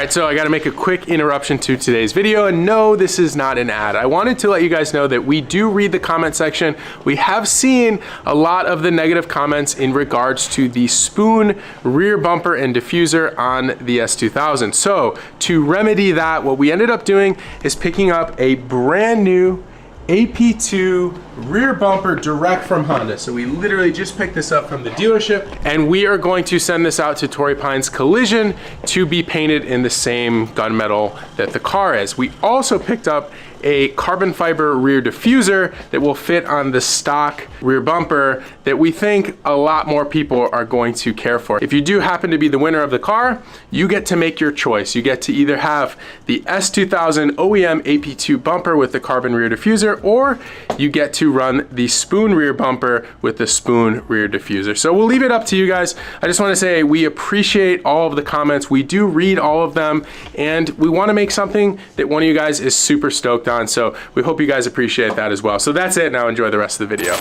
right, so I gotta make a quick interruption to today's video, and no, this is not an ad. I wanted to let you guys know that we do read the comment section. We have seen a lot of the negative comments in regards to the spoon rear bumper and diffuser on the S2000. So to remedy that, what we ended up doing is picking up a brand new AP2 rear bumper direct from Honda. So we literally just picked this up from the dealership, and we are going to send this out to Torrey Pines Collision to be painted in the same gunmetal that the car is. We also picked up a carbon fiber rear diffuser that will fit on the stock rear bumper that we think a lot more people are going to care for. If you do happen to be the winner of the car, you get to make your choice. You get to either have the S2000 OEM AP2 bumper with the carbon rear diffuser, or you get to run the spoon rear bumper with the spoon rear diffuser. So we'll leave it up to you guys. I just want to say we appreciate all of the comments. We do read all of them, and we want to make something that one of you guys is super stoked on. So we hope you guys appreciate that as well. So that's it. Now enjoy the rest of the video.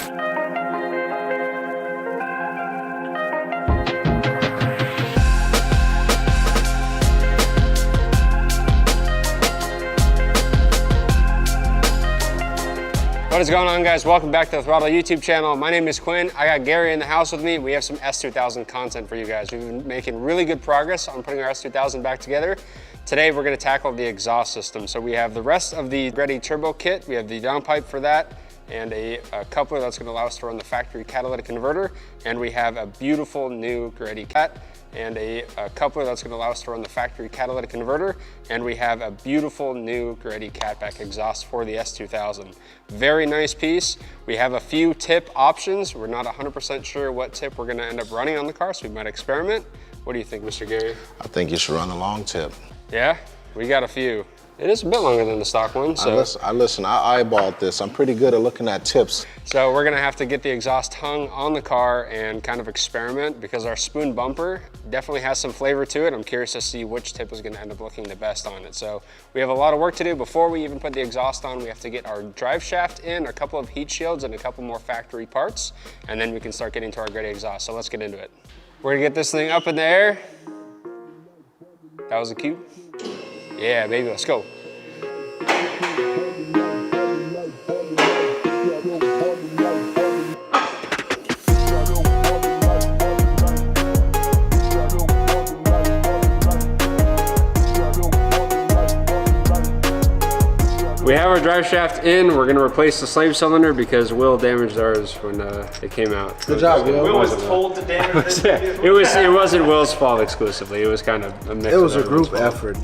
What is going on, guys? Welcome back to the Throtl YouTube channel. My name is Quinn. I got Gary in the house with me. We have some S2000 content for you guys. We've been making really good progress on putting our S2000 back together. Today we're going to tackle the exhaust system. So we have the rest of the ready turbo kit. We have the downpipe for that, and a coupler that's going to allow us to run the factory catalytic converter. And we have a beautiful new Greddy cat and a coupler that's going to allow us to run the factory catalytic converter. And we have a beautiful new Greddy catback exhaust for the S2000. Very nice piece. We have a few tip options. We're not 100% sure what tip we're going to end up running on the car, so we might experiment. What do you think, Mr. Gary? I think you should run a long tip. Yeah, we got a few. It is a bit longer than the stock one. So I eyeballed this. I'm pretty good at looking at tips. So we're gonna have to get the exhaust hung on the car and kind of experiment, because our spoon bumper definitely has some flavor to it. I'm curious to see which tip is gonna end up looking the best on it. So we have a lot of work to do before we even put the exhaust on. We have to get our drive shaft in, a couple of heat shields, and a couple more factory parts, and then we can start getting to our Greddy exhaust. So let's get into it. We're gonna get this thing up in the air. That was a cue. Yeah, baby, let's go. We have our drive shaft in. We're gonna replace the slave cylinder because Will damaged ours when it came out. Good job, Will. Will was told to damage this. It wasn't Will's fault exclusively. It was kind of a mix. It was a group effort.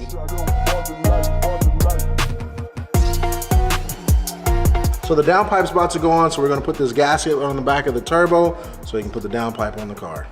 So the downpipe's about to go on, so we're gonna put this gasket on the back of the turbo so we can put the downpipe on the car.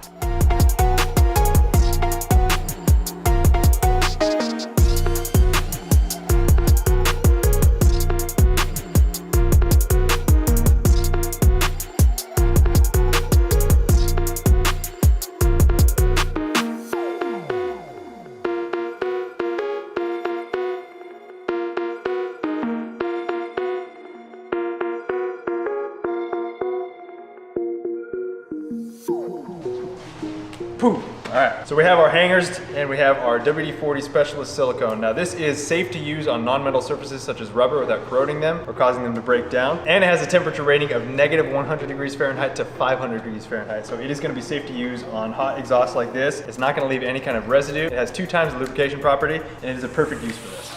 All right, so we have our hangers and we have our WD-40 Specialist Silicone. Now this is safe to use on non-metal surfaces such as rubber without corroding them or causing them to break down. And it has a temperature rating of negative 100 degrees Fahrenheit to 500 degrees Fahrenheit. So it is gonna be safe to use on hot exhaust like this. It's not gonna leave any kind of residue. It has 2 times the lubrication property, and it is a perfect use for this.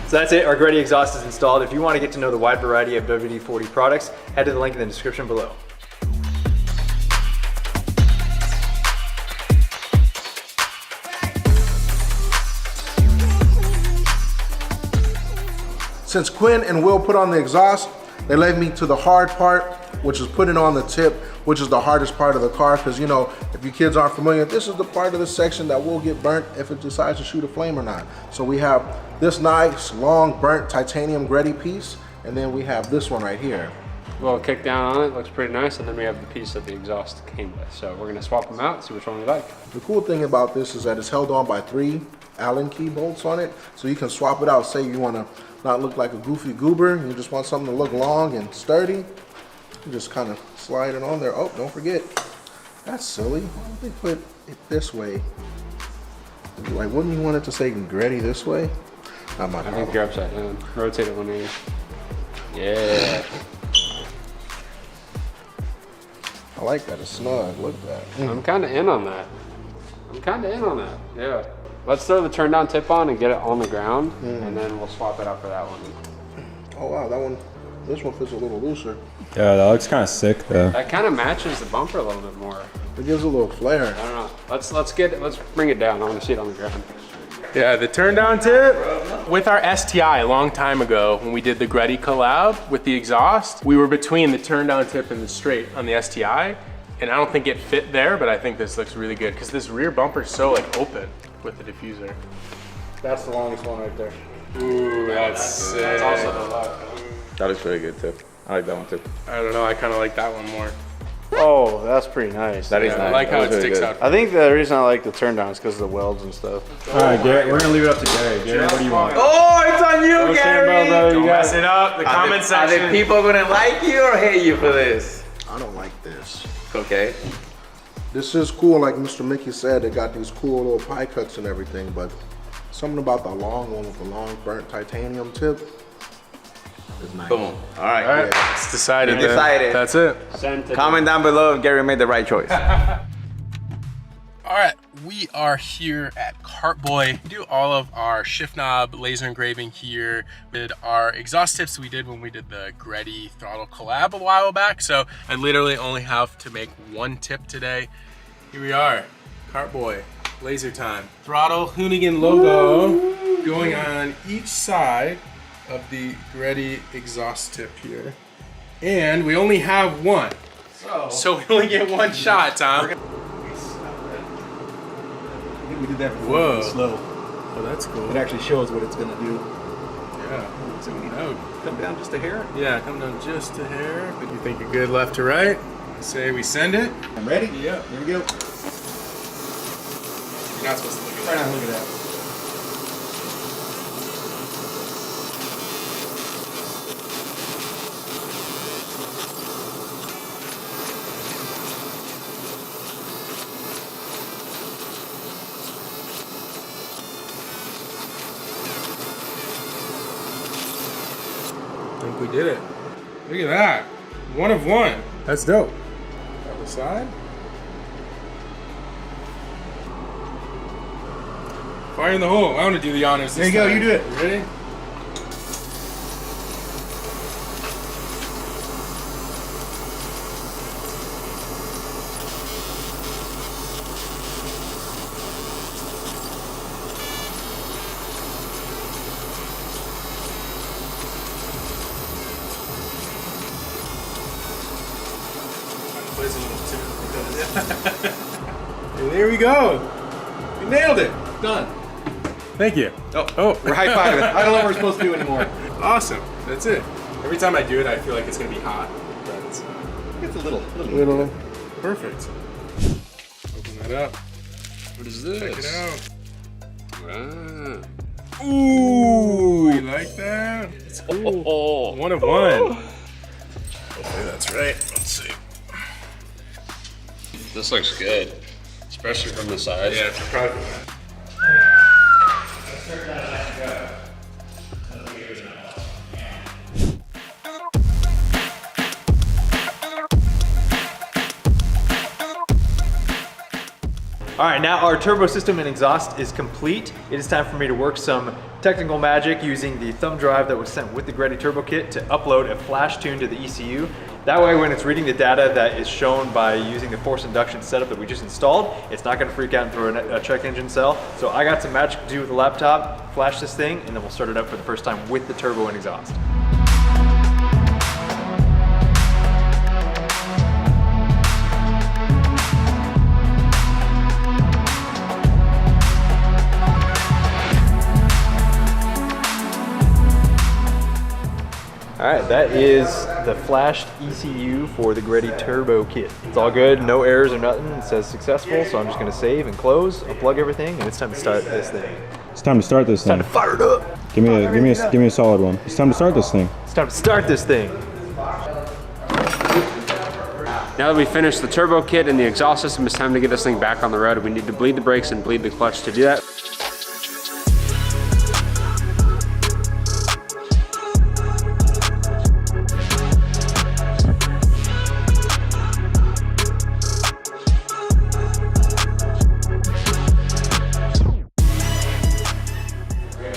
So that's it, our Greddy exhaust is installed. If you want to get to know the wide variety of WD-40 products, head to the link in the description below. Since Quinn and Will put on the exhaust, they led me to the hard part, which is putting on the tip, which is the hardest part of the car, because you know, if you kids aren't familiar, this is the part of the section that will get burnt if it decides to shoot a flame or not. So we have this nice long burnt titanium Greddy piece, and then we have this one right here. Little kick down on it, looks pretty nice, and then we have the piece that the exhaust came with. So we're gonna swap them out, see which one we like. The cool thing about this is that it's held on by 3 Allen key bolts on it, so you can swap it out. Say you want to not look like a goofy goober, you just want something to look long and sturdy, you just kind of slide it on there. Oh, don't forget, that's silly. Why don't they put it this way? Like, wouldn't you want it to say Greddy this way? Not my I think you're upside down. Rotate it 180. Yeah. I like that, it's snug, look at that. I'm kind of in on that. Yeah. Let's throw the turn down tip on and get it on the ground, and then we'll swap it out for that one. Oh wow, this one feels a little looser. Yeah, that looks kind of sick though. That kind of matches the bumper a little bit more. It gives a little flair. I don't know. Let's bring it down. I want to see it on the ground. Yeah, the turn down tip with our STI a long time ago when we did the Greddy collab with the exhaust, we were between the turn down tip and the straight on the STI, and I don't think it fit there, but I think this looks really good because this rear bumper is so like open with the diffuser. That's the longest one right there. Ooh, that's sick. That's also the left. That looks really good too. I like that one too. I don't know, I kind of like that one more. Oh, that's pretty nice. That is I nice. like how That it was really sticks good. out. I think the reason I like the turn down is because of the welds and stuff. All right, Garrett, we're gonna leave it up to Gary. Gary, what do you want? Oh, it's on you, Gary! Don't mess it up. The comment section. Are the people gonna like you or hate you for this? I don't like this. Okay. This is cool, like Mr. Mickey said, they got these cool little pie cuts and everything, but something about the long one with the long burnt titanium tip is nice. Boom. All right. All right, it's decided. then. Decided. That's it. Send to Comment down below if Gary made the right choice. All right, we are here at Cartboy. We do all of our shift knob laser engraving here. We did our exhaust tips we did when we did the Greddy throttle collab a while back. So I literally only have to make one tip today. Here we are, Cartboy, laser time. Throttle Hoonigan logo going on each side of the Greddy exhaust tip here. And we only have one. So we only get one shot, Tom. We did that before. Whoa. Slow. Oh, that's cool. It actually shows what it's gonna do. Yeah. So we need Oh, to come down just a hair. yeah, come down just a hair. You think you're good left to right? Say we send it. I'm ready. Yeah. Here we go. You're not supposed to look at Try that. not to look at that. I think we did it. Look at that. One of one. That's dope. Other side. Fire in the hole. I want to do the honors this There you go, time. you do it. You ready? And there we go. We nailed it. Done. Thank you. Oh, we're high fiving. I don't know what we're supposed to do anymore. Awesome. That's it. Every time I do it, I feel like it's gonna be hot. But it's It's a little. little perfect. Open that up. What is this? Check it out. Ah. Ooh, you like that? Oh. One of one. Hopefully that's right. Let's see. This looks good, especially from the side. Yeah, it's probably. All right, now our turbo system and exhaust is complete. It is time for me to work some technical magic using the thumb drive that was sent with the Greddy turbo kit to upload a flash tune to the ECU. That way, when it's reading the data that is shown by using the force induction setup that we just installed, it's not gonna freak out and throw a check engine cell. So I got some magic to do with the laptop, flash this thing, and then we'll start it up for the first time with the turbo and exhaust. All right, that is the flashed ECU for the Greddy Turbo kit. It's all good, no errors or nothing. It says successful, so I'm just gonna save and close, unplug everything, and it's time to start this thing. It's time to start this thing. Time to fire it up. Give me a solid one. It's time to start this thing. It's time to start this thing. Now that we finished the turbo kit and the exhaust system, it's time to get this thing back on the road. We need to bleed the brakes and bleed the clutch to do that.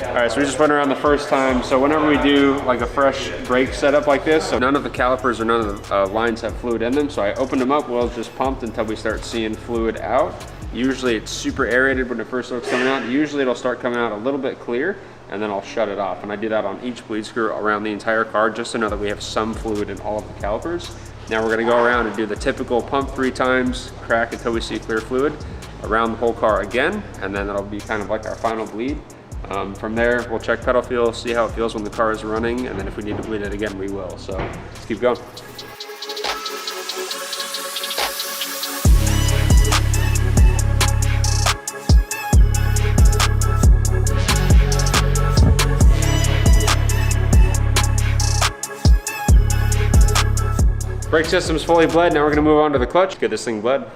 All right, so we just went around the first time. So whenever we do like a fresh brake setup like this, so none of the calipers or none of the lines have fluid in them. So I opened them up, well, just pumped until we start seeing fluid out. Usually it's super aerated when it first starts coming out. Usually it'll start coming out a little bit clear, and then I'll shut it off. And I do that on each bleed screw around the entire car, just to know that we have some fluid in all of the calipers. Now we're gonna go around and do the typical pump 3 times, crack until we see clear fluid, around the whole car again, and then that'll be kind of like our final bleed. From there, we'll check pedal feel, see how it feels when the car is running, and then if we need to bleed it again, we will. So let's keep going. Brake system's fully bled. Now we're gonna move on to the clutch. Get this thing bled.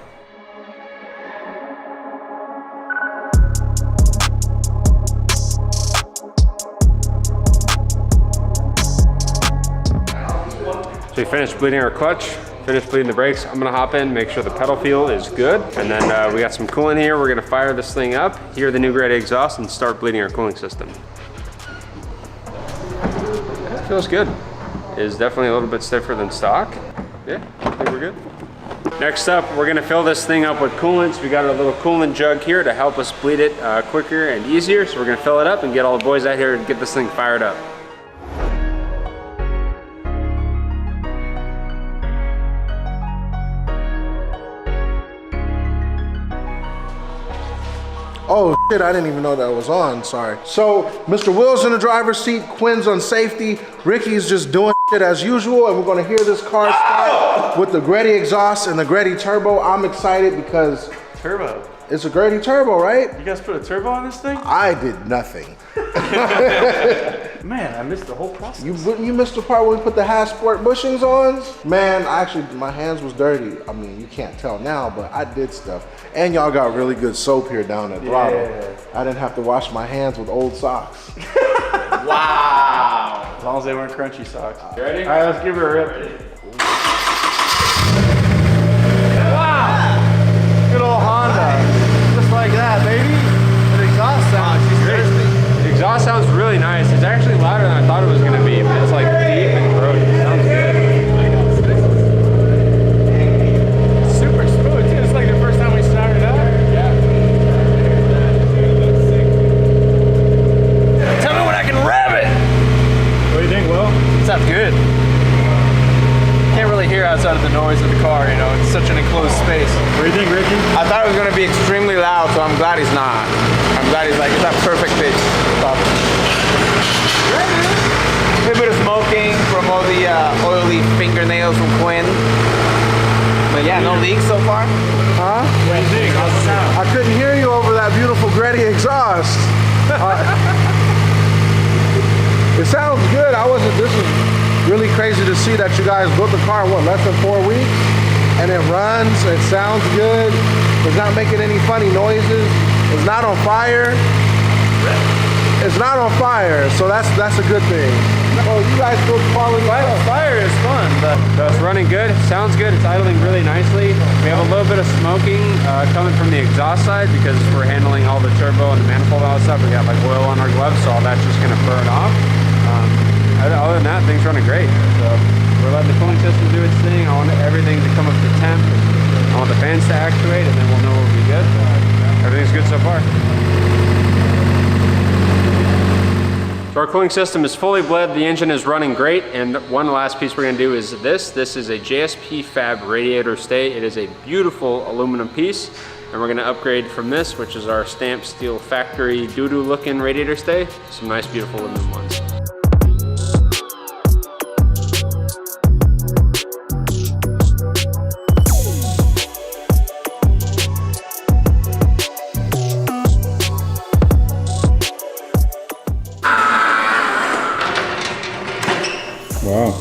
So we finished bleeding our clutch, finished bleeding the brakes. I'm gonna hop in, make sure the pedal feel is good. And then we got some coolant here. We're gonna fire this thing up, hear the new Greddy exhaust, and start bleeding our cooling system. That feels good. It is definitely a little bit stiffer than stock. Yeah, I think we're good. Next up, we're gonna fill this thing up with coolant. So we got a little coolant jug here to help us bleed it quicker and easier. So we're gonna fill it up and get all the boys out here and get this thing fired up. Oh shit, I didn't even know that was on, sorry. So, Mr. Will's in the driver's seat, Quinn's on safety, Ricky's just doing shit as usual, and we're gonna hear this car start with the Greddy exhaust and the Greddy turbo. I'm excited because Turbo. it's a Greddy turbo, right? You guys put a turbo on this thing? I did nothing. Man, I missed the whole process. You missed the part where we put the half sport bushings on? Man, actually, my hands was dirty. I mean, you can't tell now, but I did stuff. And y'all got really good soap here down at throtl. I didn't have to wash my hands with old socks. Wow. As long as they weren't crunchy socks. You ready? All right, let's give her a rip. Wow! Good old Honda. Just like that, baby. The exhaust sounds great. The exhaust sounds really nice. It's actually louder than I thought it was gonna be, but it's like deep and throaty. It sounds good. Super smooth too. It's like the first time we started up. Yeah. Tell me when I can rev it. What do you think, Will? Sounds good. Can't really hear outside of the noise of the car, you know, it's such an enclosed space. What do you think, Ricky? I thought it was gonna be extremely loud, so I'm glad it's not. I'm glad it's like, it's that perfect pitch. Stop it. A little bit of smoking from all the oily fingernails from Quinn. But yeah, no leaks so far. Huh? What do you think? How's it sound? I couldn't hear you over that beautiful Greddy exhaust. It sounds good. This is really crazy to see that you guys built the car in what, less than 4 weeks? And it runs, it sounds good. It's not making any funny noises. It's not on fire. It's not on fire, so that's a good thing. Oh, you guys built quality stuff. Fire is fun, but So it's running good, sounds good, it's idling really nicely. We have a little bit of smoking coming from the exhaust side because we're handling all the turbo and the manifold and all that stuff. We got like oil on our gloves, so all that's just gonna burn off. Other than that, things running great. So we're letting the cooling system do its thing. I want everything to come up to temp. I want the fans to actuate, and then we'll know we'll be good. Everything's good so far. So our cooling system is fully bled, the engine is running great, and one last piece we're gonna do is this. This is a JSP Fab radiator stay. It is a beautiful aluminum piece, and we're gonna upgrade from this, which is our stamped steel factory doo-doo looking radiator stay, some nice beautiful aluminum ones. Wow.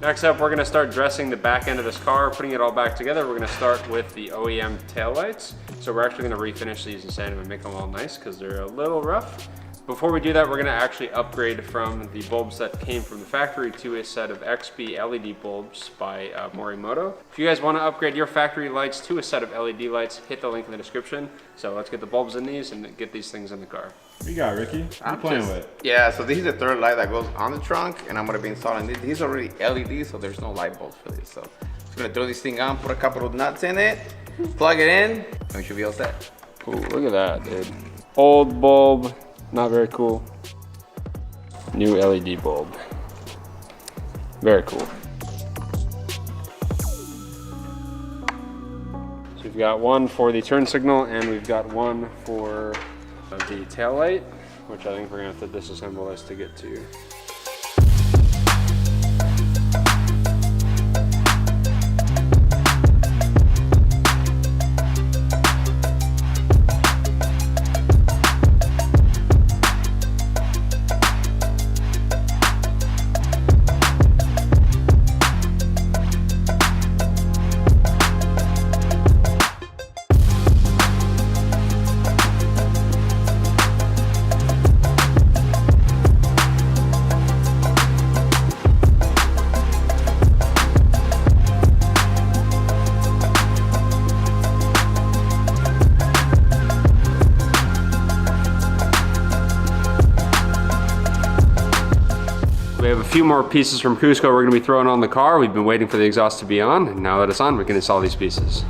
Next up, we're gonna start dressing the back end of this car, putting it all back together. We're gonna start with the OEM taillights. So we're actually gonna refinish these and sand them and make them all nice because they're a little rough. Before we do that, we're gonna actually upgrade from the bulbs that came from the factory to a set of XB LED bulbs by Morimoto. If you guys wanna upgrade your factory lights to a set of LED lights, hit the link in the description. So let's get the bulbs in these and get these things in the car. What you got, Ricky? What you playing with? Yeah, so this is the third light that goes on the trunk, and I'm gonna be installing this. These are already LEDs, so there's no light bulbs for this. So just gonna throw this thing on, put a couple of nuts in it, plug it in, and we should be all set. Ooh, look at that, dude. Old bulb, not very cool. New LED bulb. Very cool. So we've got one for the turn signal and we've got one for the tail light, which I think we're gonna have to disassemble this to get to. We have a few more pieces from Cusco we're gonna be throwing on the car. We've been waiting for the exhaust to be on, and now that it's on, we can install these pieces.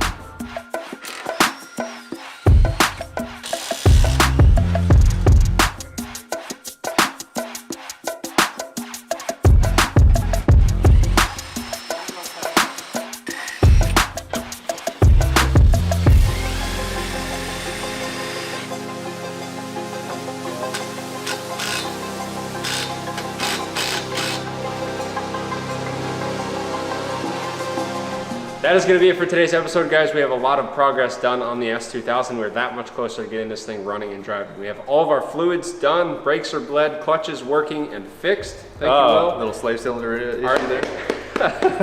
That is going to be it for today's episode, guys. We have a lot of progress done on the S2000. We're that much closer to getting this thing running and driving. We have all of our fluids done, brakes are bled, clutches working and fixed. Thank you, Will. Little slave cylinder issue there.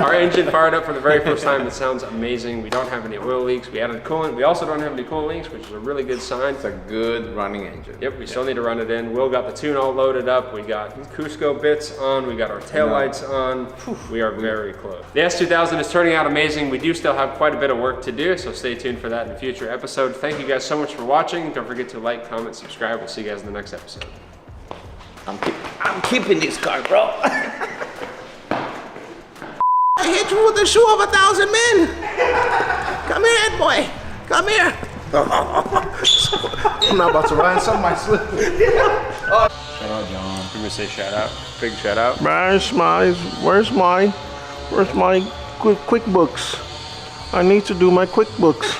Our engine fired up for the very first time. It sounds amazing. We don't have any oil leaks. We added coolant. We also don't have any coolant leaks, which is a really good sign. It's a good running engine. Yep, we still need to run it in. Will got the tune all loaded up. We got Cusco bits on. We got our taillights on. We are very close. The S2000 is turning out amazing. We do still have quite a bit of work to do, so stay tuned for that in a future episode. Thank you guys so much for watching. Don't forget to like, comment, subscribe. We'll see you guys in the next episode. I'm keeping this car, bro. I hit you with the shoe of 1,000 men. Come here, head boy. Come here. I'm not about to ride some of my slip. Shout out, John. I'm gonna say shout out. Big shout out. Where's my QuickBooks? I need to do my QuickBooks.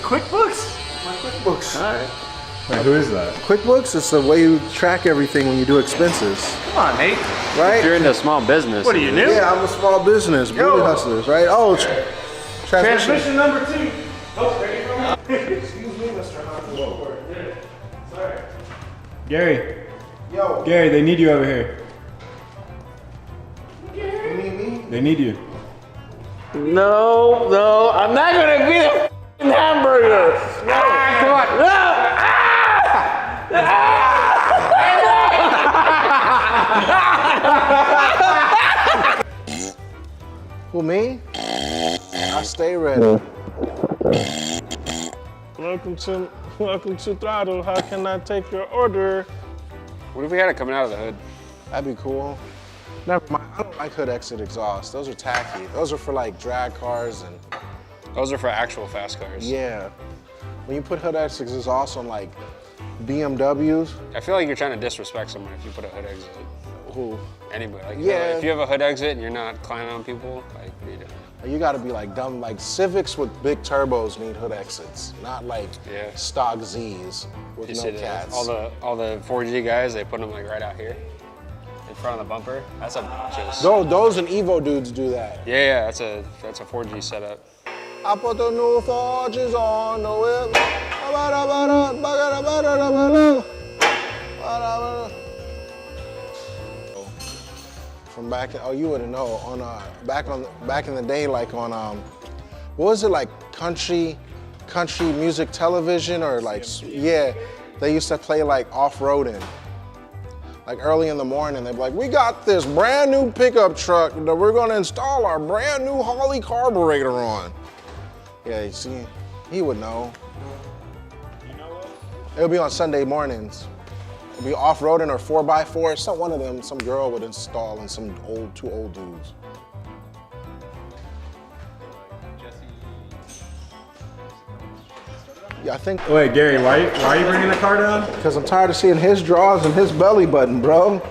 QuickBooks? My QuickBooks. All right. Wait, who is that? QuickBooks is the way you track everything when you do expenses, Come on, Nate. right? If you're into small business. What are you new? Yeah, I'm a small business, beauty hustlers, right? Oh, transmission. Transmission number 2. Excuse me, Mr. Honda. Sorry. Gary. Yo, Gary, they need you over here. you need me? They need you. No, I'm not gonna be the f***ing hamburger. Come on. Who, me? I stay ready. Welcome to Throtl. How can I take your order? What if we had it coming out of the hood? That'd be cool. Never mind. I don't like hood exit exhaust. Those are tacky. Those are for like drag cars and Those are for actual fast cars. yeah. When you put hood exit exhaust on like BMWs, I feel like you're trying to disrespect someone if you put a hood exit. who Anybody. Like, Yeah. if you have a hood exit and you're not climbing on people, like, what are you doing? you gotta be like dumb. Like Civics with big turbos need hood exits, not like Yeah. stock Zs with You no see cats. all the 4G guys, they put them like right out here in front of the bumper. That's obnoxious. Those and Evo dudes do that. Yeah, that's a 4G setup. I put the new forges on the whip. From back, oh, you wouldn't know. On back in the day, like on what was it, like country music television, or like, yeah, they used to play like off-roading. Like early in the morning, they'd be like, we got this brand new pickup truck that we're gonna install our brand new Harley carburetor on. Yeah, you see, he would know. You know what? It would be on Sunday mornings. It'd be off-roading or 4x4. Some one of them, some girl would install, and some two old dudes. Yeah, I think, Wait, Gary, why are you bringing the car down? because I'm tired of seeing his drawers and his belly button, bro.